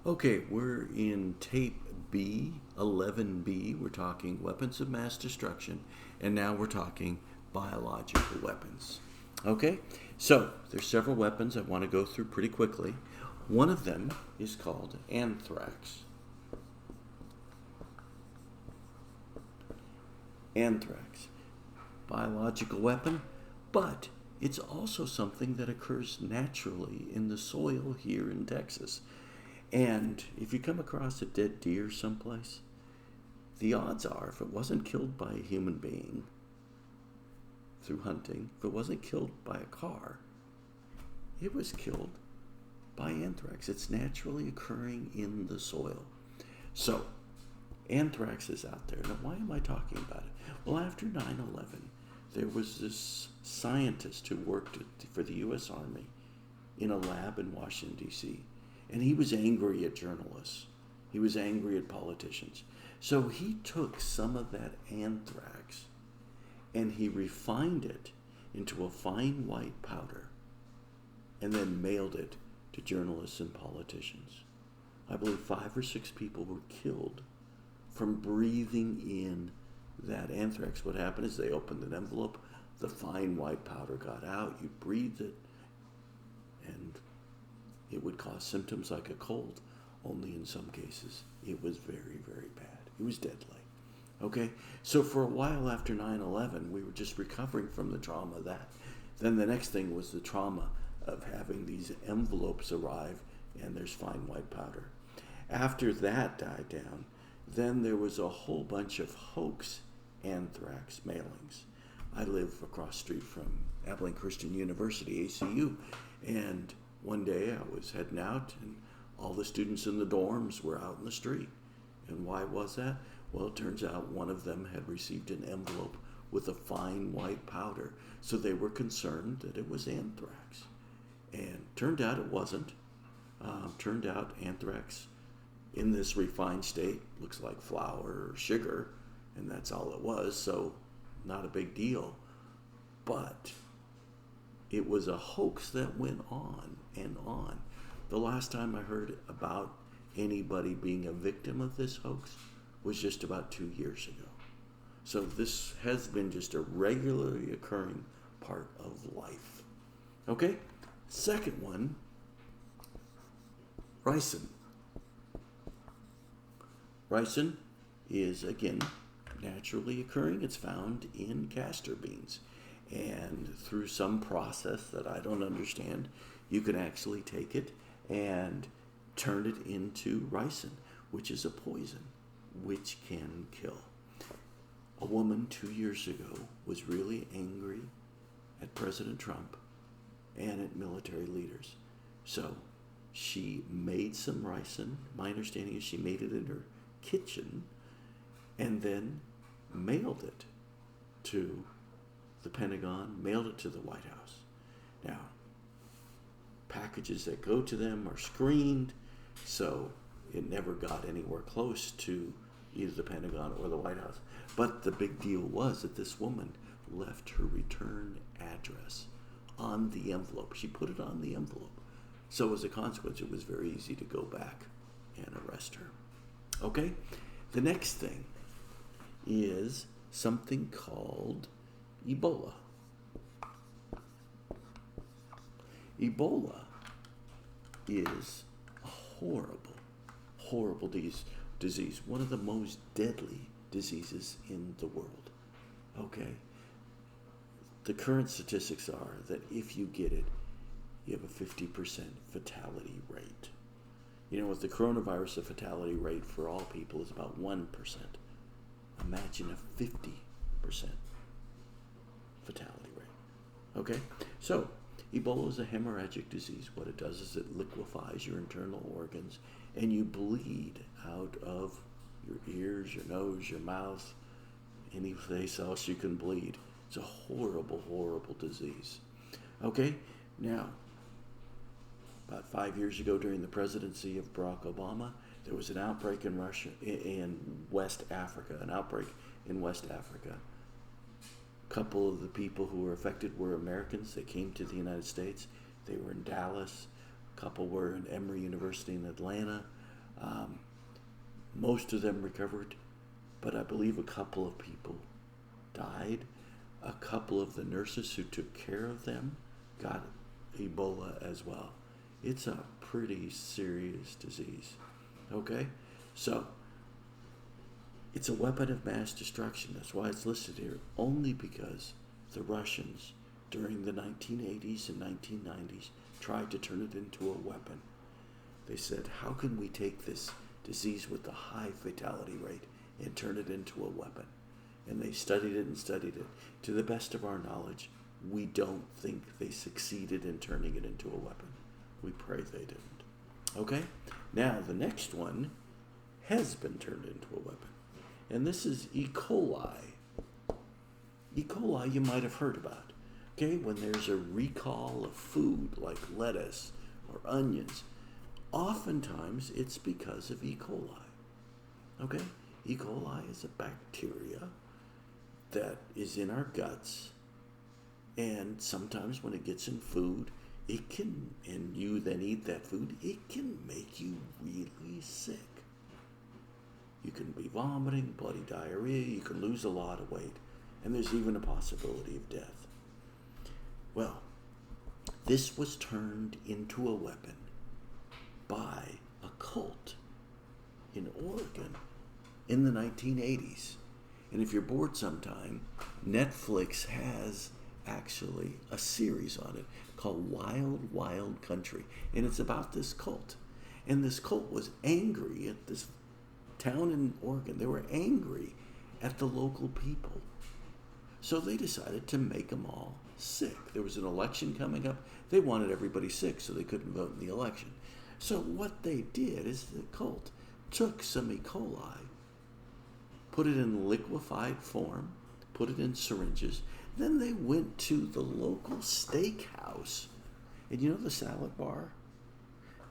Okay, we're in tape B, 11B. We're talking weapons of mass destruction, and now we're talking biological weapons. Okay, so there's several weapons I want to go through pretty quickly. One of them is called anthrax. Anthrax, biological weapon, but it's also something that occurs naturally in the soil here in Texas. And if you come across a dead deer someplace, the odds are, if it wasn't killed by a human being through hunting, if it wasn't killed by a car, it was killed by anthrax. It's naturally occurring in the soil. So, anthrax is out there. Now, why am I talking about it? Well, after 9/11, there was this scientist who worked for the U.S. Army in a lab in Washington, D.C., and he was angry at journalists. He was angry at politicians. So he took some of that anthrax and he refined it into a fine white powder and then mailed it to journalists and politicians. I believe 5 or 6 people were killed from breathing in that anthrax. What happened is they opened an envelope, the fine white powder got out, you breathed it, and it would cause symptoms like a cold, only in some cases it was very, very bad. It was deadly. Okay? So for a while after 9/11, we were just recovering from the trauma of that. Then the next thing was the trauma of having these envelopes arrive and there's fine white powder. After that died down, then there was a whole bunch of hoax anthrax mailings. I live across the street from Abilene Christian University, ACU, and one day I was heading out and all the students in the dorms were out in the street. And why was that? Well, it turns out one of them had received an envelope with a fine white powder, so they were concerned that it was anthrax. And turned out it wasn't. Turned out anthrax in this refined state looks like flour or sugar, and that's all it was, so not a big deal. But it was a hoax that went on and on. The last time I heard about anybody being a victim of this hoax was just about 2 years ago. So this has been just a regularly occurring part of life. Okay? Second one, ricin. Ricin is, again, naturally occurring. It's found in castor beans. And through some process that I don't understand, you can actually take it and turn it into ricin, which is a poison, which can kill. A woman 2 years ago was really angry at President Trump and at military leaders. So she made some ricin. My understanding is she made it in her kitchen and then mailed it to the Pentagon, mailed it to the White House. Now, packages that go to them are screened, so it never got anywhere close to either the Pentagon or the White House. But the big deal was that this woman left her return address on the envelope. She put it on the envelope. So as a consequence, it was very easy to go back and arrest her. Okay? The next thing is something called Ebola. Ebola is a horrible, horrible disease. One of the most deadly diseases in the world. Okay? The current statistics are that if you get it, you have a 50% fatality rate. You know, with the coronavirus, the fatality rate for all people is about 1%. Imagine a 50% fatality rate. Okay? So, Ebola is a hemorrhagic disease. What it does is it liquefies your internal organs and you bleed out of your ears, your nose, your mouth, any place else you can bleed. It's a horrible, horrible disease. Okay? Now, about 5 years ago during the presidency of Barack Obama, there was an outbreak in Russia, in West Africa, an outbreak in West Africa. A couple of the people who were affected were Americans. They came to the United States. They were in Dallas. A couple were in Emory University in Atlanta. Um, Most of them recovered, but I believe a couple of people died. A couple of the nurses who took care of them got Ebola as well. It's a pretty serious disease. Okay? So, it's a weapon of mass destruction. That's why it's listed here. Only because the Russians, during the 1980s and 1990s, tried to turn it into a weapon. They said, how can we take this disease with the high fatality rate and turn it into a weapon? And they studied it and studied it. To the best of our knowledge, we don't think they succeeded in turning it into a weapon. We pray they didn't. Okay? Now, the next one has been turned into a weapon. And this is E. coli. E. coli you might have heard about. Okay? When there's a recall of food like lettuce or onions, oftentimes it's because of E. coli. Okay? E. coli is a bacteria that is in our guts, and sometimes when it gets in food, it can, and you then eat that food, it can make you really sick. You can be vomiting, bloody diarrhea, you can lose a lot of weight, and there's even a possibility of death. Well, this was turned into a weapon by a cult in Oregon in the 1980s. And if you're bored sometime, Netflix has actually a series on it called Wild Wild Country. And it's about this cult. And this cult was angry at this town in Oregon. They were angry at the local people. So they decided to make them all sick. There was an election coming up. They wanted everybody sick so they couldn't vote in the election. So what they did is the cult took some E. coli, put it in liquefied form, put it in syringes. Then they went to the local steakhouse. And you know the salad bar?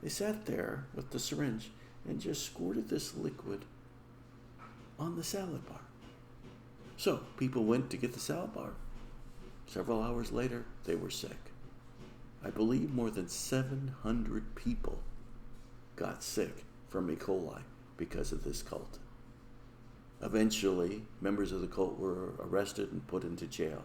They sat there with the syringe and just squirted this liquid on the salad bar. So people went to get the salad bar. Several hours later, they were sick. I believe more than 700 people got sick from E. coli because of this cult. Eventually, members of the cult were arrested and put into jail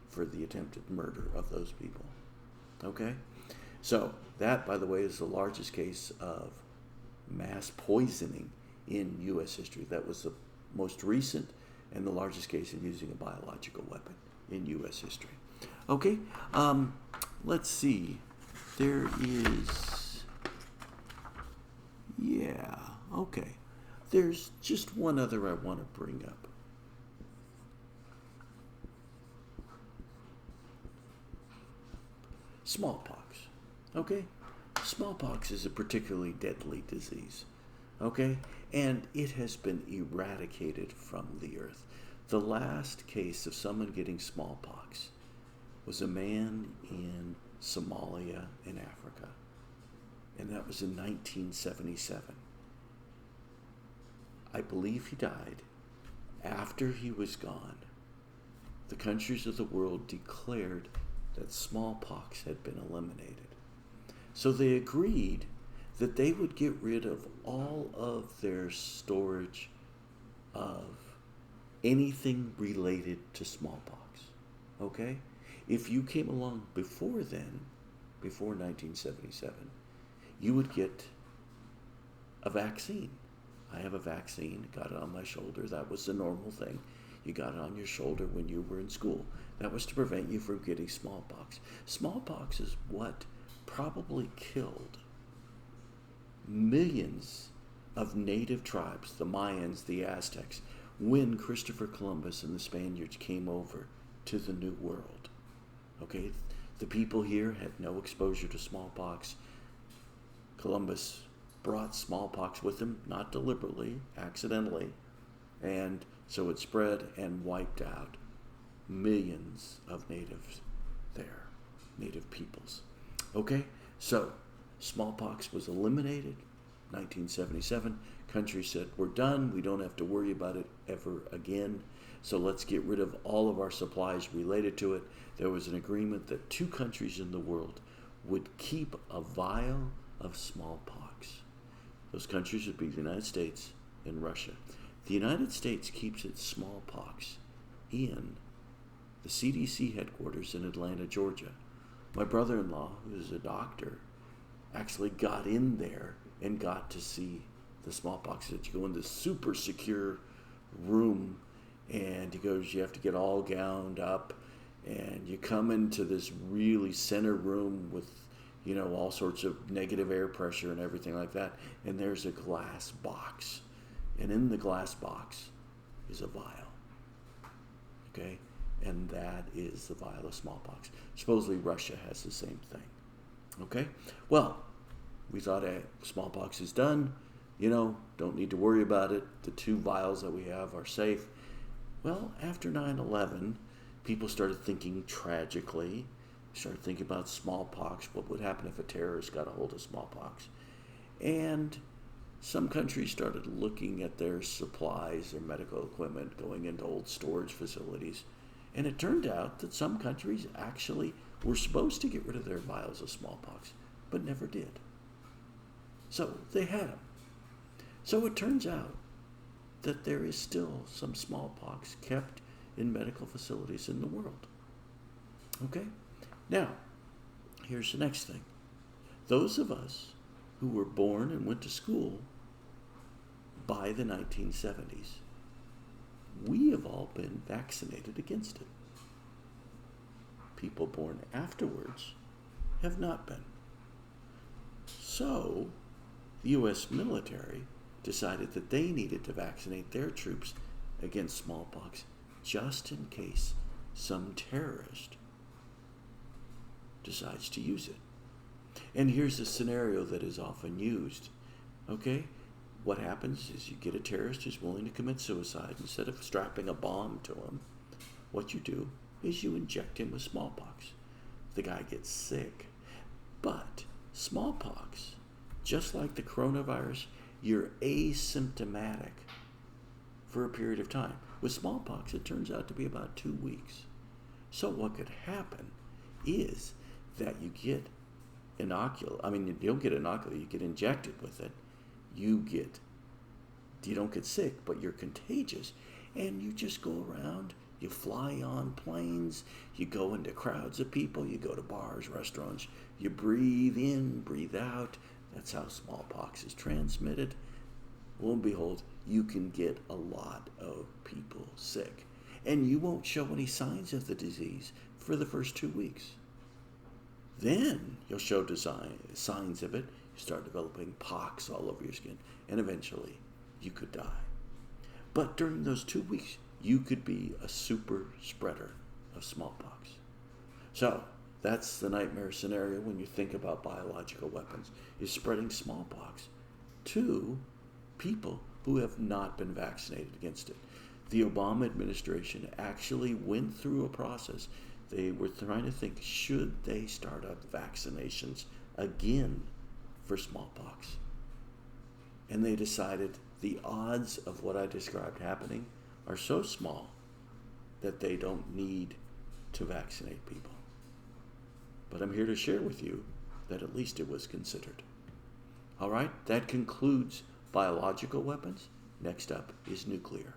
for the attempted murder of those people. Okay? So, that, by the way, is the largest case of mass poisoning in U.S. history. That was the most recent and the largest case of using a biological weapon in U.S. history. Okay? Let's see. There is... Yeah, okay. There's just one other I want to bring up. Smallpox. Okay? Smallpox is a particularly deadly disease. Okay? And it has been eradicated from the earth. The last case of someone getting smallpox was a man in Somalia in Africa. And that was in 1977. I believe he died. After he was gone, the countries of the world declared that smallpox had been eliminated. So they agreed that they would get rid of all of their storage of anything related to smallpox. Okay? If you came along before then, before 1977, you would get a vaccine. I have a vaccine, got it on my shoulder. That was the normal thing. You got it on your shoulder when you were in school. That was to prevent you from getting smallpox. Smallpox is what probably killed millions of native tribes, the Mayans, the Aztecs, when Christopher Columbus and the Spaniards came over to the New World. Okay? The people here had no exposure to smallpox. Columbus brought smallpox with him, not deliberately, accidentally, and so it spread and wiped out millions of natives there, native peoples. Okay, so smallpox was eliminated, 1977. Country said, we're done, we don't have to worry about it ever again, so let's get rid of all of our supplies related to it. There was an agreement that 2 countries in the world would keep a vial of smallpox Those countries would be the United States and Russia. The United States keeps its smallpox in the CDC headquarters in Atlanta, Georgia. My brother-in-law, who's a doctor, actually got in there and got to see the smallpox. That you go in this super secure room, and he goes, you have to get all gowned up, and you come into this really center room with, all sorts of negative air pressure and everything like that. And there's a glass box. And in the glass box is a vial. Okay? And that is the vial of smallpox. Supposedly Russia has the same thing. Okay? Well, we thought smallpox is done. Don't need to worry about it. The 2 vials that we have are safe. Well, after 9/11, people started thinking tragically. Started thinking about smallpox. What would happen if a terrorist got a hold of smallpox? And some countries started looking at their supplies, their medical equipment, going into old storage facilities. And it turned out that some countries actually were supposed to get rid of their vials of smallpox, but never did. So they had them. So it turns out that there is still some smallpox kept in medical facilities in the world. Okay? Now, here's the next thing. Those of us who were born and went to school by the 1970s, we have all been vaccinated against it. People born afterwards have not been. So, the U.S. military decided that they needed to vaccinate their troops against smallpox just in case some terrorist decides to use it. And here's a scenario that is often used. Okay? What happens is you get a terrorist who's willing to commit suicide. Instead of strapping a bomb to him, what you do is you inject him with smallpox. The guy gets sick. But smallpox, just like the coronavirus, you're asymptomatic for a period of time. With smallpox, it turns out to be about 2 weeks. So what could happen is that you get you don't get inoculated, you get injected with it. You don't get sick, but you're contagious. And you just go around, you fly on planes, you go into crowds of people, you go to bars, restaurants, you breathe in, breathe out. That's how smallpox is transmitted. Lo and behold, you can get a lot of people sick. And you won't show any signs of the disease for the first 2 weeks. Then you'll show signs of it. You start developing pox all over your skin, and eventually you could die. But during those 2 weeks, you could be a super spreader of smallpox. So that's the nightmare scenario when you think about biological weapons, is spreading smallpox to people who have not been vaccinated against it. The Obama administration actually went through a process. They were trying to think, should they start up vaccinations again for smallpox? And they decided the odds of what I described happening are so small that they don't need to vaccinate people. But I'm here to share with you that at least it was considered. All right, that concludes biological weapons. Next up is nuclear.